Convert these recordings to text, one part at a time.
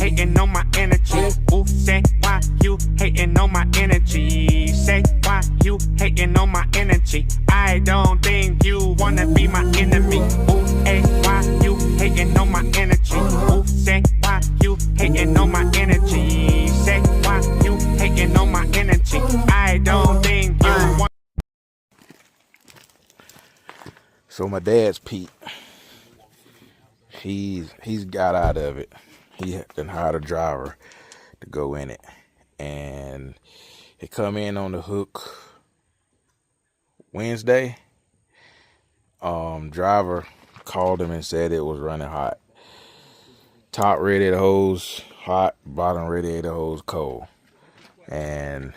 hating on my energy? Ooh, say why you hating on my energy? Say why you hating on my energy? I don't think you wanna be my enemy. Ooh, hey, why you hating on my energy? Ooh, say why you hating on my energy? Say why you hating on my energy? I don't think you want. So my dad's Pete. He's got out of it. He then hired a driver to go in it, and he come in on the hook Wednesday. Driver called him and said it was running hot. Top radiator hose hot, bottom radiator hose cold, and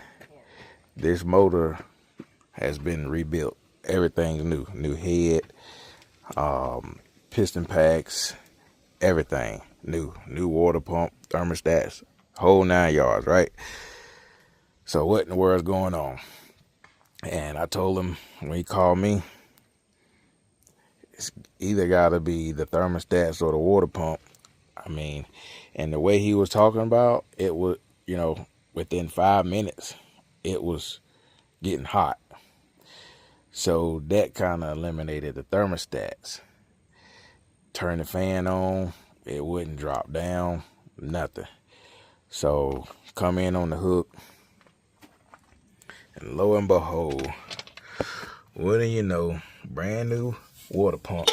this motor has been rebuilt. Everything's new head, piston packs, everything new water pump, thermostats, whole 9 yards, right? So what in the world's going on? And I told him when he called me, it's either got to be the thermostats or the water pump. I mean, and the way he was talking about it was, within 5 minutes, it was getting hot. So that kind of eliminated the thermostats. Turn the fan on, it wouldn't drop down, nothing. So come in on the hook, and lo and behold, what do you know, brand new water pump.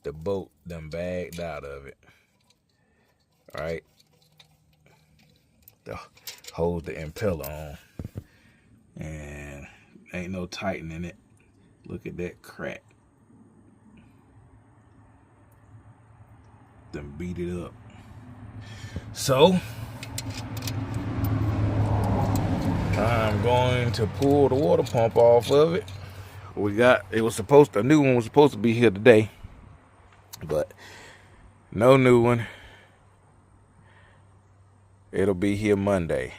The boat done bagged out of it. All right. Hold the impeller on. And ain't no tightening it. Look at that crack. Then beat it up. So I'm going to pull the water pump off of it. A new one was supposed to be here today, but no new one. It'll be here Monday.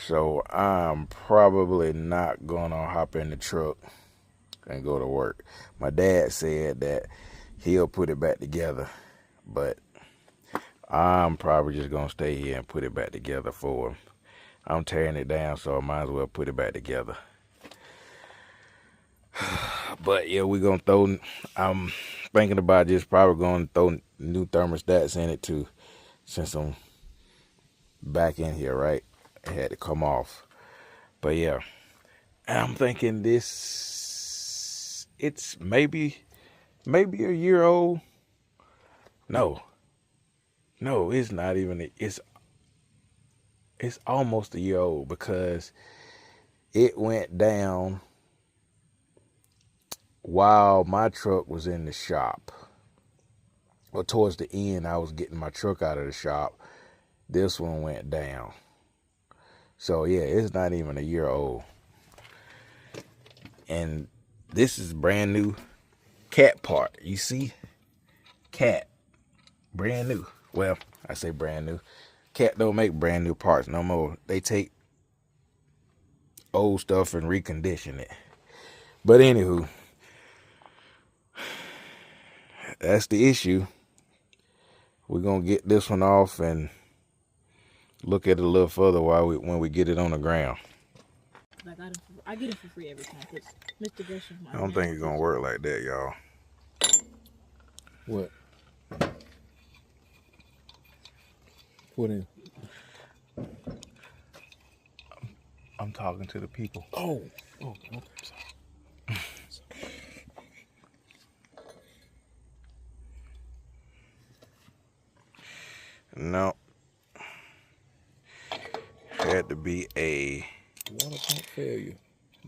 So I'm probably not gonna hop in the truck and go to work. My dad said that he'll put it back together, but I'm probably just gonna stay here and put it back together for him. I'm tearing it down, so I might as well put it back together. But yeah, I'm thinking about just probably going to throw new thermostats in it too, since I'm back in here, right? It had to come off. But yeah, I'm thinking it's maybe a year old. No, it's not even. It's almost a year old because it went down while my truck was in the shop. Or towards the end, I was getting my truck out of the shop. This one went down. So yeah, it's not even a year old. And this is brand new cat part. You see? Cat. Brand new. Well, I say brand new. Cat don't make brand new parts no more. They take old stuff and recondition it. But anywho, that's the issue. We're going to get this one off and look at it a little further when we get it on the ground. I get it for free every time. Mr. Gresham. I don't think it's going to work like that, y'all. What? What in? I'm talking to the people. Oh, okay. Sorry. No. Had to be a Water pump failure.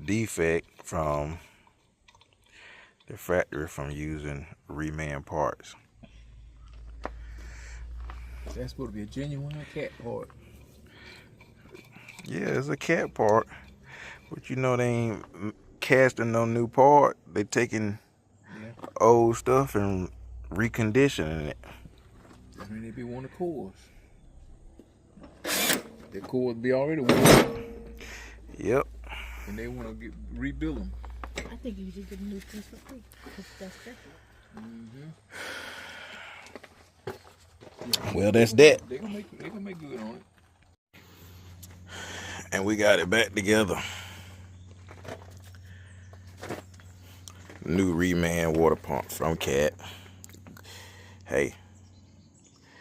defect from the factory from using reman parts. That's supposed to be a genuine cat part. Yeah, it's a cat part, but they ain't casting no new part. They taking old stuff and reconditioning it. I mean, they be one of the cores. The cores be already worn. Yep. And they want to rebuild them. I think you should get a new piece for free. Because that's special. Well, that's that. They gonna make good on it. And we got it back together. New reman water pump from Cat. Hey,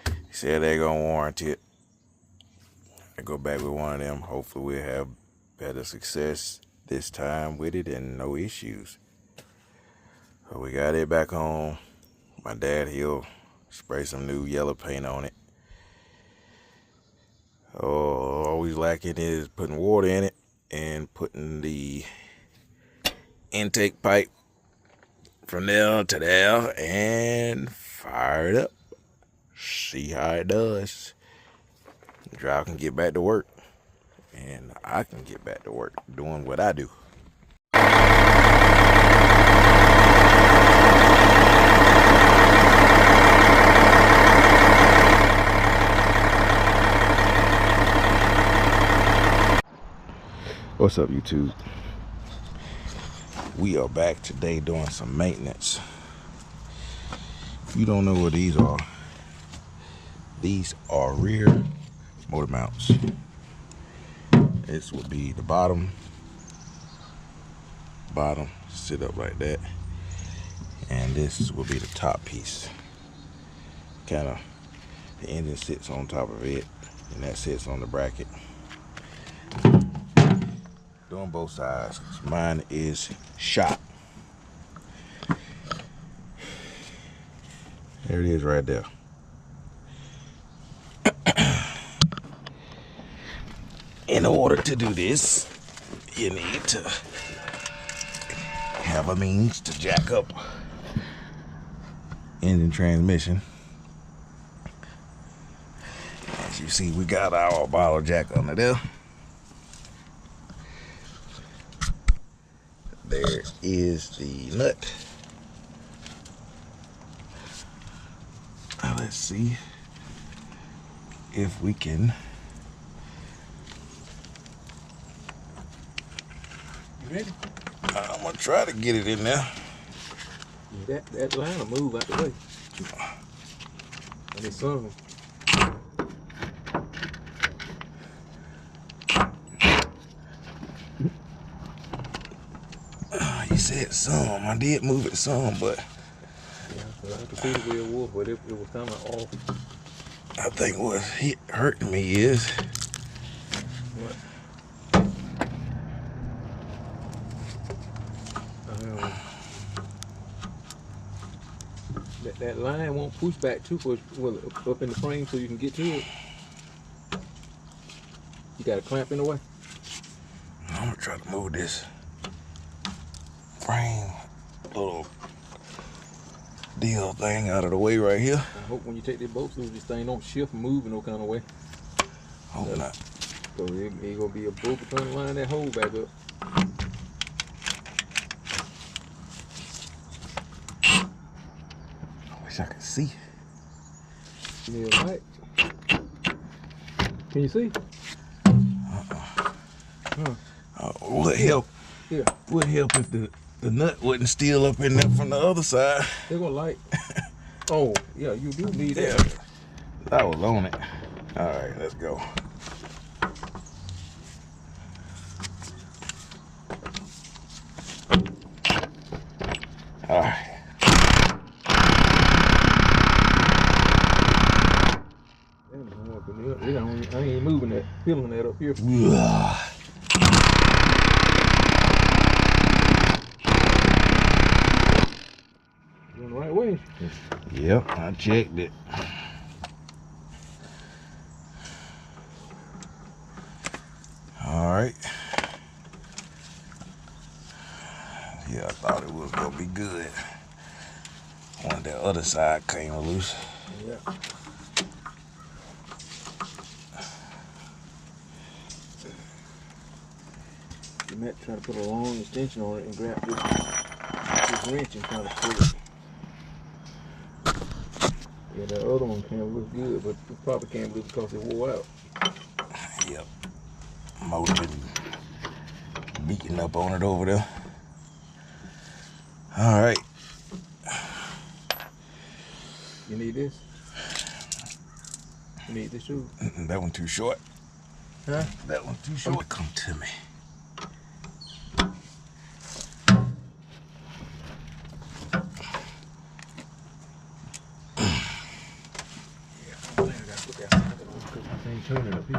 he said they're gonna warranty it. I go back with one of them. Hopefully we'll have better success this time with it and no issues. So we got it back home. My dad, he'll spray some new yellow paint on it. Oh, all we lacking is putting water in it and putting the intake pipe from there to there and fire it up. See how it does. The driver can get back to work and I can get back to work doing what I do. What's up, YouTube? We are back today doing some maintenance. If you don't know what these are rear motor mounts. This would be the bottom, sit up like that. And this will be the top piece. Kind of, the engine sits on top of it, and that sits on the bracket. Doing both sides. Mine is shot. There it is right there. In order to do this, you need to have a means to jack up engine transmission. As you see, we got our bottle jack under there. There is the nut. Now let's see if we can. You ready? I'm gonna try to get it in there. That line will move out the way. I mean, some of them. You said some. I did move it some, but Yeah, I can see the wheel wolf, but it was kind of off. I think what's hurting me is What? That line won't push back too much, well, up in the frame so you can get to it. You got a clamp in the way. I'm gonna try to move this frame little deal thing out of the way right here. I hope when you take that bolt through, this thing don't shift and move in no kind of way. Hope not. So it gonna be a bolt trying to line that hole back up. I wish I could see. Yeah, right. Can you see? Would help. Yeah. Would help if the nut wasn't still up in there from the other side. They're gonna light. Oh, yeah, you do need Yeah, that. I was on it. All right, let's go. All right. I ain't moving that, feeling that up here. Going the right way. Yep, I checked it. All right. Yeah, I thought it was gonna be good. When the other side came loose. Yeah. You might try to put a long extension on it and grab this wrench and kind of pull it. Yeah, that other one can't look good, but it probably can't look because it wore out. Yep. Motor been beating up on it over there. All right. You need this? You need this too? That one too short. Huh? That one too short. Come to me. Ain't turning up here.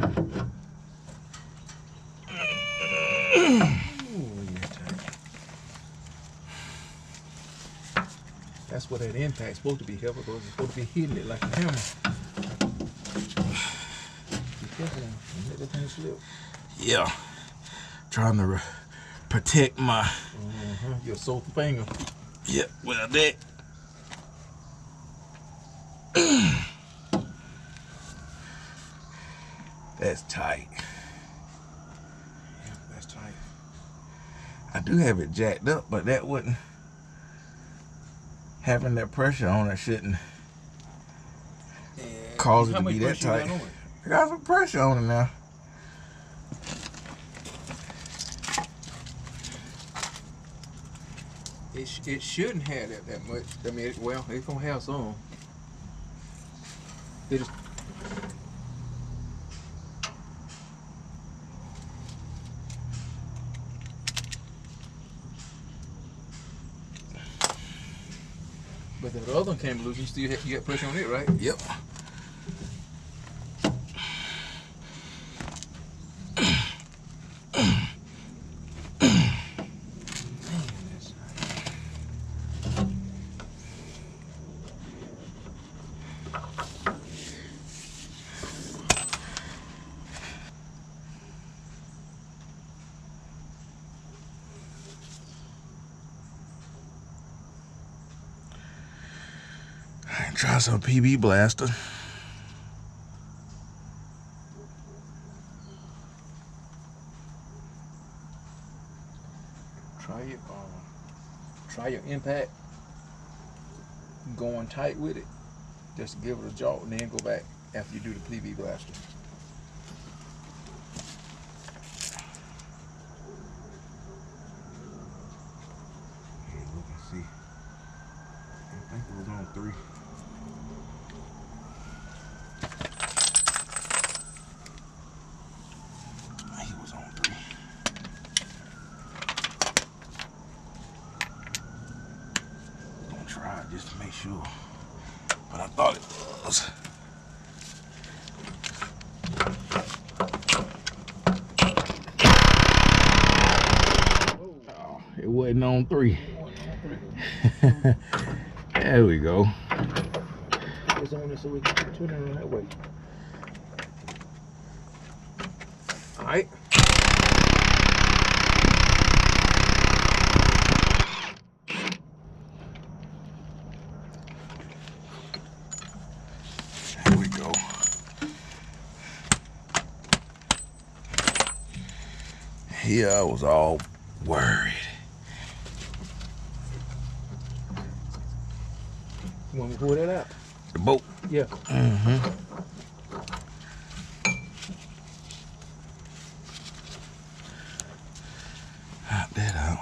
That's what that impact's supposed to be helping, because it's supposed to be hitting it like a hammer. Be careful now. Don't let that thing slip. Yeah. Trying to protect my. Your sore finger. Yeah, well, that. That's tight. Yeah, that's tight. I do have it jacked up, but that wouldn't. Having that pressure on it shouldn't cause it to be that tight. I got some pressure on it now. It shouldn't have that much. I mean, it's gonna have some. It just. But the other one came loose. You got pressure on it, right? Yep. Try some PB Blaster. Try your impact. Going tight with it. Just give it a jolt and then go back after you do the PB Blaster. Look and see. I think it was on 3. He was on 3. Gonna try it just to make sure. But I thought it was. Oh, it wasn't on 3. There we go. It's on it so we can turn it around that way. Alright. There we go. Here I was all worried. You want me to pull that out? The boat. Yeah. Pop that out.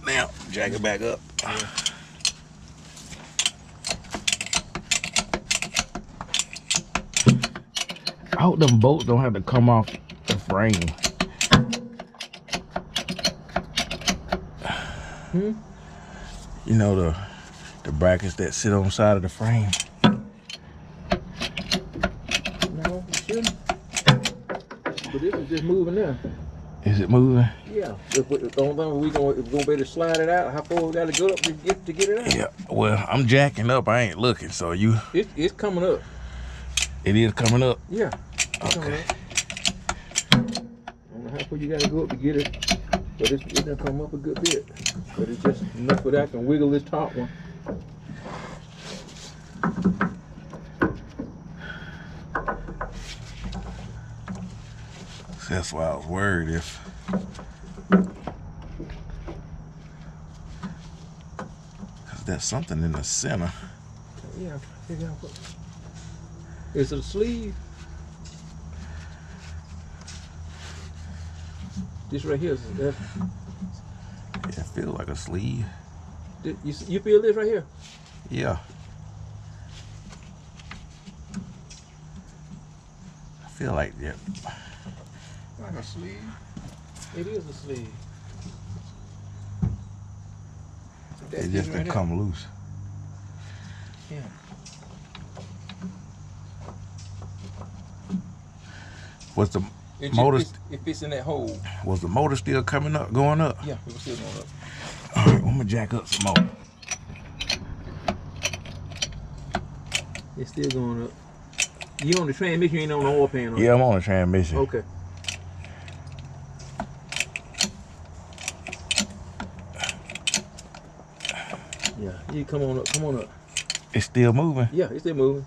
Now, jack it back up. I hope them bolts don't have to come off the frame. You know, the brackets that sit on the side of the frame. No, it shouldn't. But this is just moving now. Is it moving? Yeah. The only thing we're gonna be able to slide it out. How far we got to go up to get it out? Yeah. Well, I'm jacking up. I ain't looking. So you. It's coming up. It is coming up. Yeah. Okay. I don't know how far you got to go up to get it, but it's gonna come up a good bit. But it's just enough that I can wiggle this top one. That's why I was worried if. Cause there's something in the center. Yeah, I'm trying to figure out what. Is it a sleeve? This right here is that. It feels like a sleeve. You feel this right here? Yeah. I feel like that. Like a sleeve. It is a sleeve. It just didn't come loose. Yeah. Was the It motor? it fits in that hole. Was the motor still coming up, going up? Yeah, it was still going up. All right, I'm gonna jack up some more. It's still going up. You on the transmission? You ain't on the oil pan? Yeah, I'm on the transmission. Okay. Yeah, you come on up. Come on up. It's still moving. Yeah, it's still moving.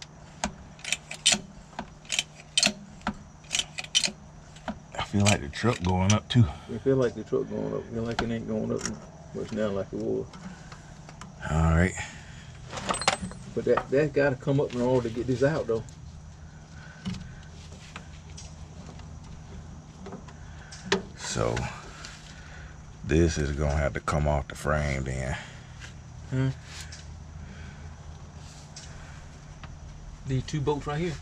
I feel like the truck going up too. It feel like the truck going up. Feel like it ain't going up much now like it was. All right. But that got to come up in order to get this out though. So this is gonna have to come off the frame then. Huh? These two bolts right here.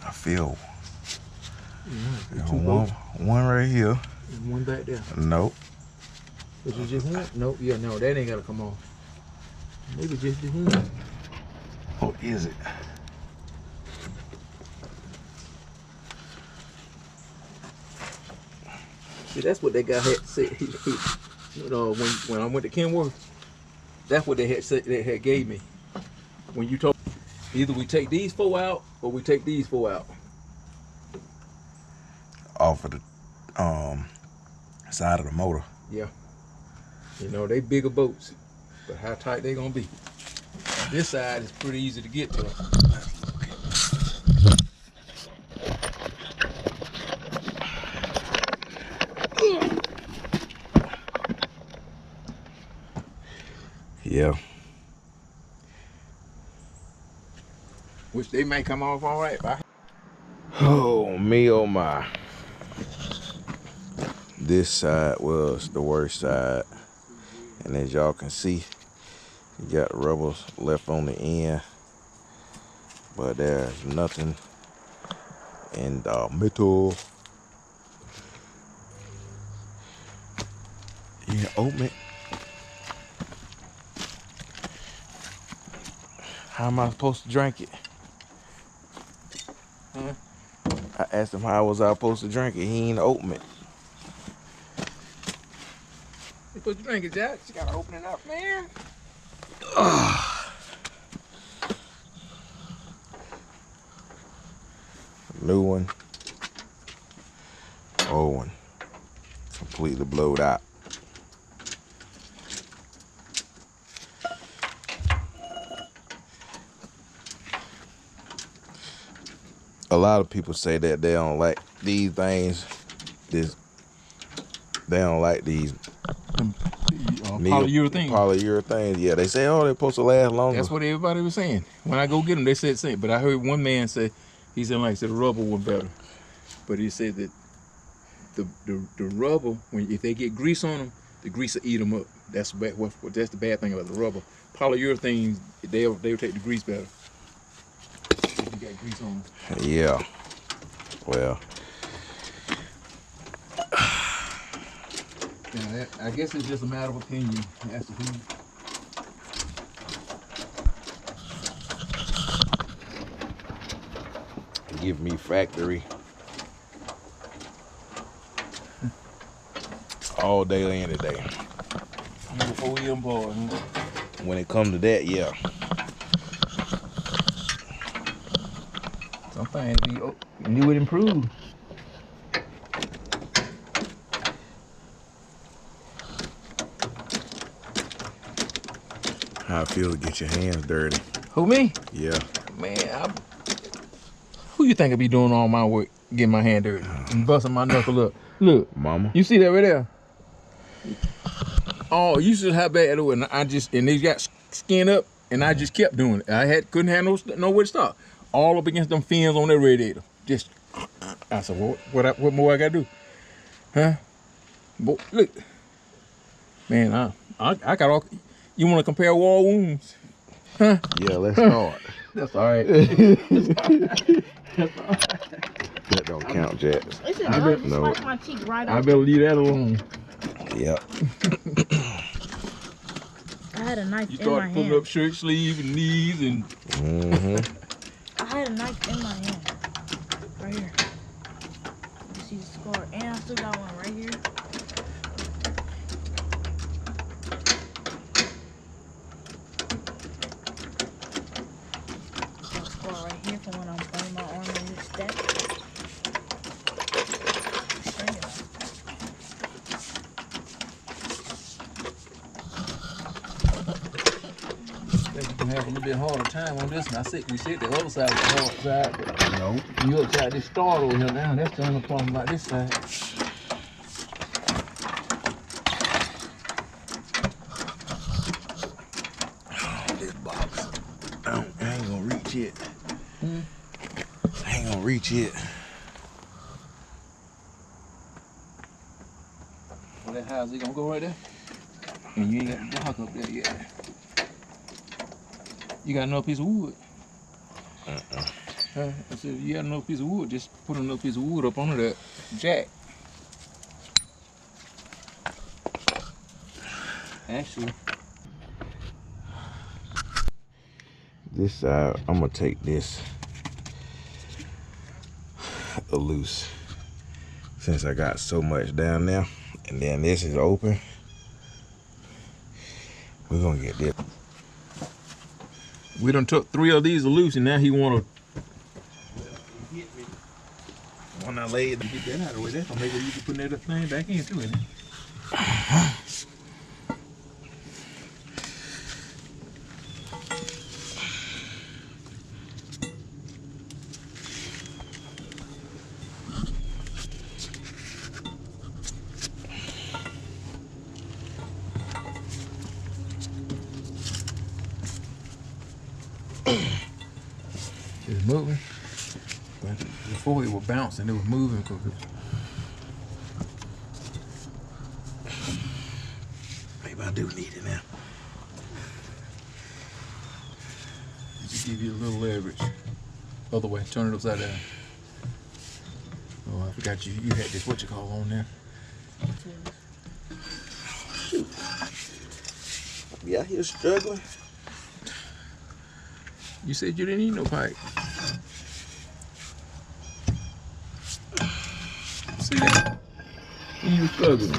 I feel Yeah, two bolts. one right here. And one back there. Nope. Is it just one? Nope. Yeah, no, that ain't gotta come off. Maybe just the one. What is it? See, that's what that guy had said. You know, when I went to Kenworth, that's what they had said. They had gave me. When you told, either we take these four out or we take these four out. Off of the side of the motor. Yeah. You know, they bigger boats, but how tight they gonna be? This side is pretty easy to get to. Yeah. Which they may come off all right, but Oh me, oh my. This side was the worst side. And as y'all can see, you got rubbles left on the end. But there's nothing in the middle. Yeah, open it. How am I supposed to drink it? Huh? I asked him how was I supposed to drink it. He ain't open it. you put the drink it, Jack. You gotta open it up, man. New one. Old one. Completely blowed out. A lot of people say that they don't like these things. They don't like these Polyurethane. Polyurethane. Yeah, they say, oh, they're supposed to last longer. That's what everybody was saying. When I go get them, they said the same. But I heard one man say, he said like the rubber was better. But he said that the rubber, if they get grease on them, the grease will eat them up. That's the bad thing about the rubber. Polyurethane, they'll take the grease better. If you got grease on them. Yeah. Well. Yeah, I guess it's just a matter of opinion as to who. Give me factory all day, any day. OEM boy. When it comes to that, yeah. Some things you would improve. How I feel to get your hands dirty. Who, me? Yeah. Man, who you think I be doing all my work, getting my hand dirty and busting my knuckle up? Look, Mama. you see that right there? Oh, you should have bad at it. And they got skin up, and I just kept doing it. I couldn't have nowhere to stop. All up against them fins on that radiator. Just, I said, what more I gotta do? Huh? Boy, look. Man, I got all. You want to compare wall wounds? Huh? Yeah, let's start. That's all right. That don't count, Jack. Listen, I I bet- just no. sliced my cheek right I off. better leave that alone. Yep. I had a knife You in my start putting hand. up shirt sleeves and knees and. I had a knife in my hand. Right here. You see the scar. And I still got one right here. Got a scar right here from when I'm putting my arm in this step. You can have a little bit harder time on this one. We said the other side was the hard side, but no. You upside this start over here now. That's the only problem about this side. This box. I ain't gonna reach it. I ain't gonna reach it. Well, that house, it gonna go right there? And you ain't got the block up there yet. You got another piece of wood? I said, you got another piece of wood, just put another piece of wood up under that jack. Actually, This side, I'm gonna take this loose since I got so much down there, and then this is open. We're gonna get this. we done took 3 of these loose, and now he wanna When I laid get that out of the way. That's gonna make it easy putting that thing back in too, isn't it? It's moving. But before it was bouncing, it was moving. maybe I do need it now. Just give you a little leverage. Other way, turn it upside down. Oh, I forgot you had this what you call on there. Yeah, he was struggling. You said you didn't need no pipe. See that? He was struggling.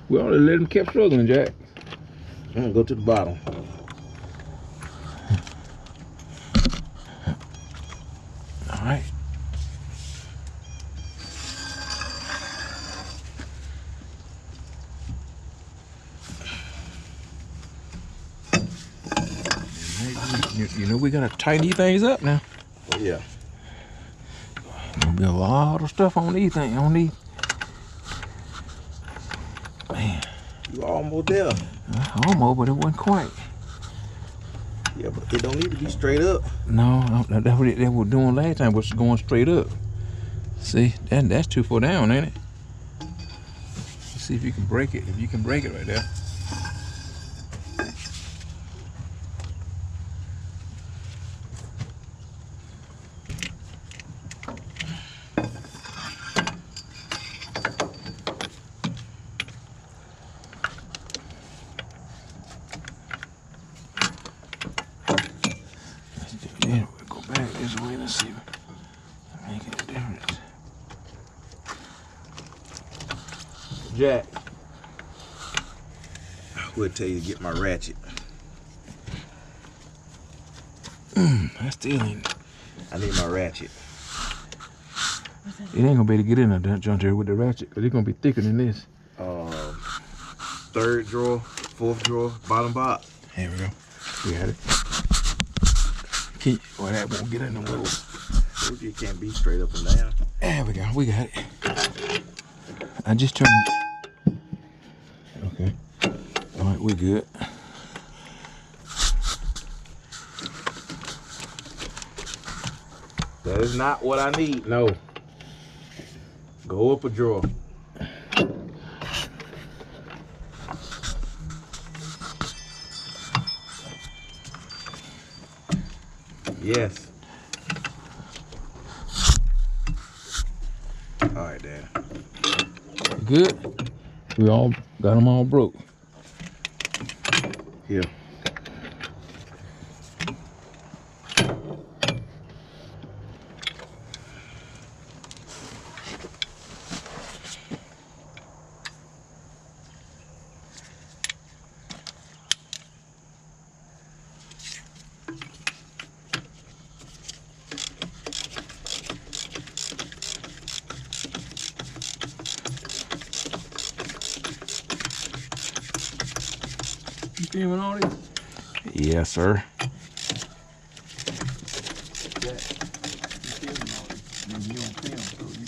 We only let him keep struggling, Jack. I'm gonna go to the bottom. All right. You know we gotta tighten these things up now. Oh, yeah. Gonna be a lot of stuff on these things. On these. Man, You almost there. almost, but it wasn't quite. Yeah, but it don't need to be straight up. No, that's what they were doing last time. Was going straight up. See, that's too far down, ain't it? Let's see if you can break it. If you can break it right there. Then we'll go back this way. Let's see. Make a difference. Jack, I would tell you to get my ratchet. I still ain't. I need my ratchet. It ain't gonna be able to get in there, John Terry, with the ratchet, because it's gonna be thicker than this. Third drawer, fourth drawer, bottom box. Here we go. We got it. Well, that won't get in the middle. It can't be straight up and down. There we go. We got it. I just turned. Okay. All right, we're good. That is not what I need. No. Go up a drawer. Yes. All right, Dad. Good. We all got them all broke. Here. You filming all this? Yes, sir. You don't film, so you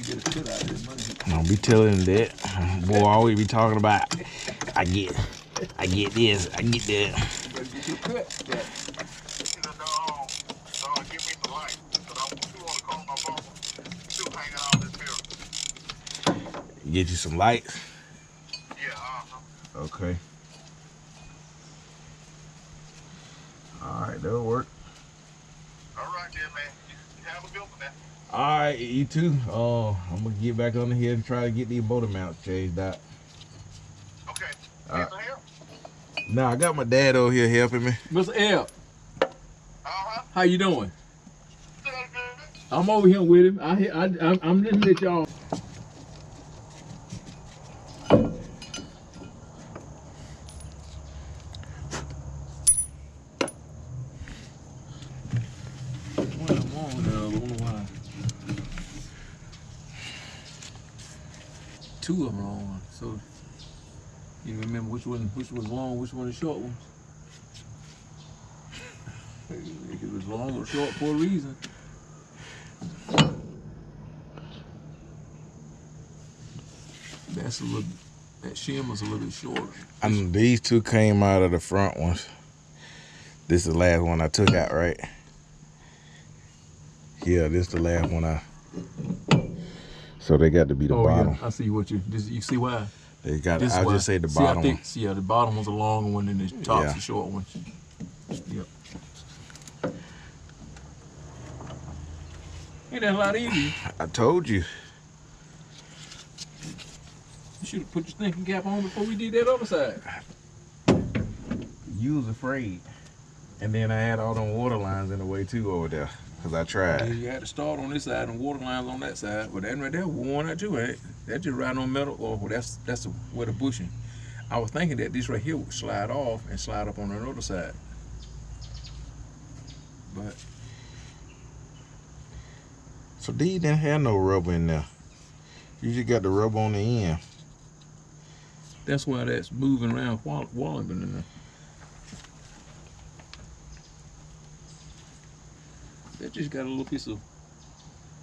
get a cut out of this money. Don't be telling him that. Boy, always be talking about, I get this, I get that. You better get your cut. Give me the light. Because I want to call my mama. Still hanging out this mirror. Get you some lights. Yeah, Okay. All right, that'll work. All right, then, man. You have a good one, man. All right, you too. I'm gonna get back on here and try to get these motor mounts changed out. Okay. All Mr. Hill? Now I got my dad over here helping me. Mr. L, Uh-huh. how you doing? Still good? I'm over here with him. I'm listening at y'all. Two of them are on, so you remember which was long, which one is short ones. It was long or short for a reason. That's a little. That shim was a little bit shorter. These two came out of the front ones. This is the last one I took out, right? Yeah, this is the last one So they got to be the bottom. Yeah, I see what you see why. They got. This I'll why. just say the See, bottom. I think, yeah, the bottom one's a long one and the top's Yeah. a short one. Yep. Ain't that a lot easier? I told you. You should have put your thinking cap on before we did that other side. You was afraid, and then I had all them water lines in the way too over there, cause I tried. You had to start on this side and water lines on that side. But that right there worn out too, ain't it? That just right on metal, or that's where the bushing. I was thinking that this right here would slide off and slide up on the other side. But So these didn't have no rubber in there. You just got the rubber on the end. that's why that's moving around Wallington in there. That just got a little piece of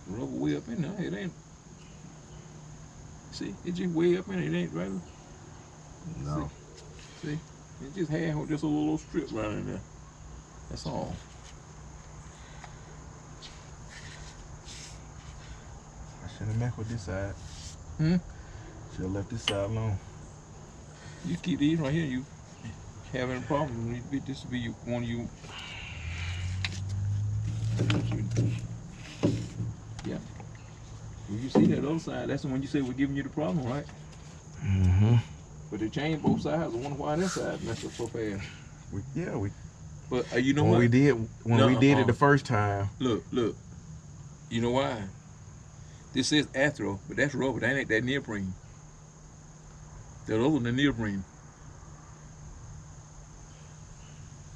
rubber way up in there. It ain't. See, it just way up in it. It ain't right. No. See, it just had just a little strip right in there. That's all. I should have messed with this side. Hmm? Should have left this side alone. You keep these right here. You having a problem? This will be one of you. Yeah. Well, you see that other side? That's the one you said was giving you the problem, right? Mm-hmm. But they changed both sides. I wonder why that side messed up so fast. We But you know when what? we did it the first time. Look. You know why? This says Athro, but that's rubber. That ain't that neoprene. That other than the neoprene.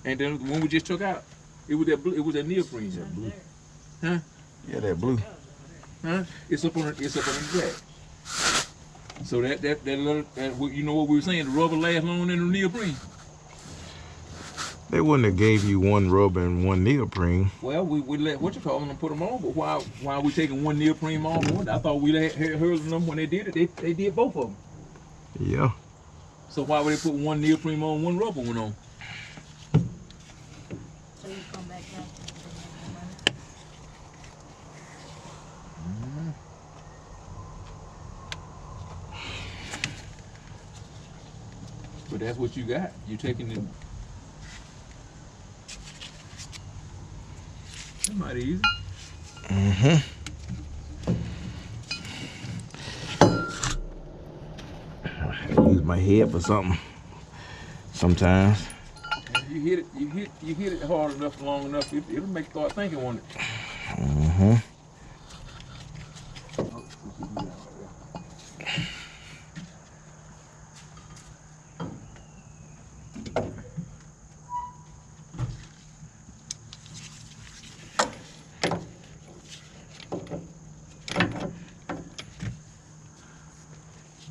And then the one we just took out, it was that blue. It was that neoprene. That blue. Huh? Yeah, that blue. Huh? It's up on the jack. So that little, you know what we were saying? The rubber lasts longer than the neoprene. They wouldn't have gave you one rubber and one neoprene. Well, we let what you call them put them on, but why are we taking one neoprene off? I thought we heard them when they did it. They did both of them. Yeah. So why would they put one neoprene on, one rubber one on? So you come back down. But that's what you got. You taking the. mighty easy. Mm-hmm. I use my head for something sometimes. And you hit it hard enough, long enough, it'll make you start thinking on it. Mm-hmm.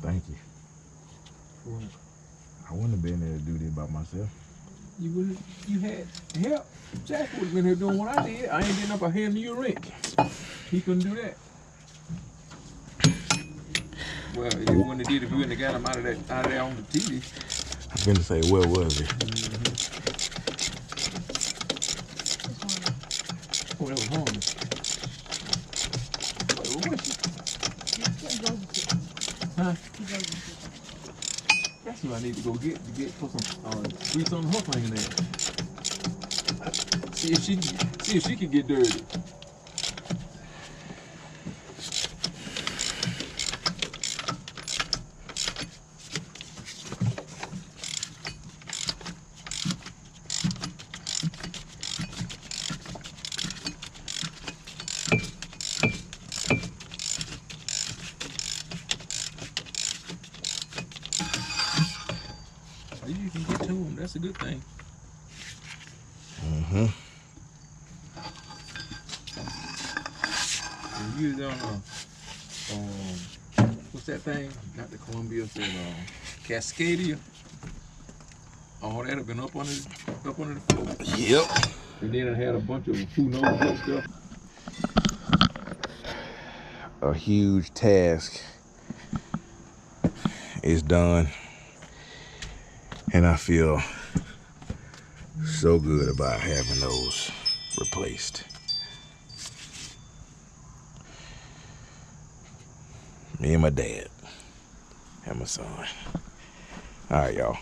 Thank you. I wouldn't have been able to do this by myself. You had help. Jack would have been here doing what I did. I ain't getting up a hand you a wrench. He couldn't do that. Well, he wouldn't have did if you wouldn't have got him out of there on the TV. I was going to say, where was he? Oh, that was harmless. Huh? That's what I need to go get put some grease on her fingernail. See if she can get dirty. You can get to them. That's a good thing. Mm-hmm. And you on what's that thing? Not the Columbia, said Cascadia. All that have been up under the floor. Yep. And then it had a bunch of who knows what stuff. A huge task is done. And I feel so good about having those replaced. Me and my dad and my son. All right, y'all.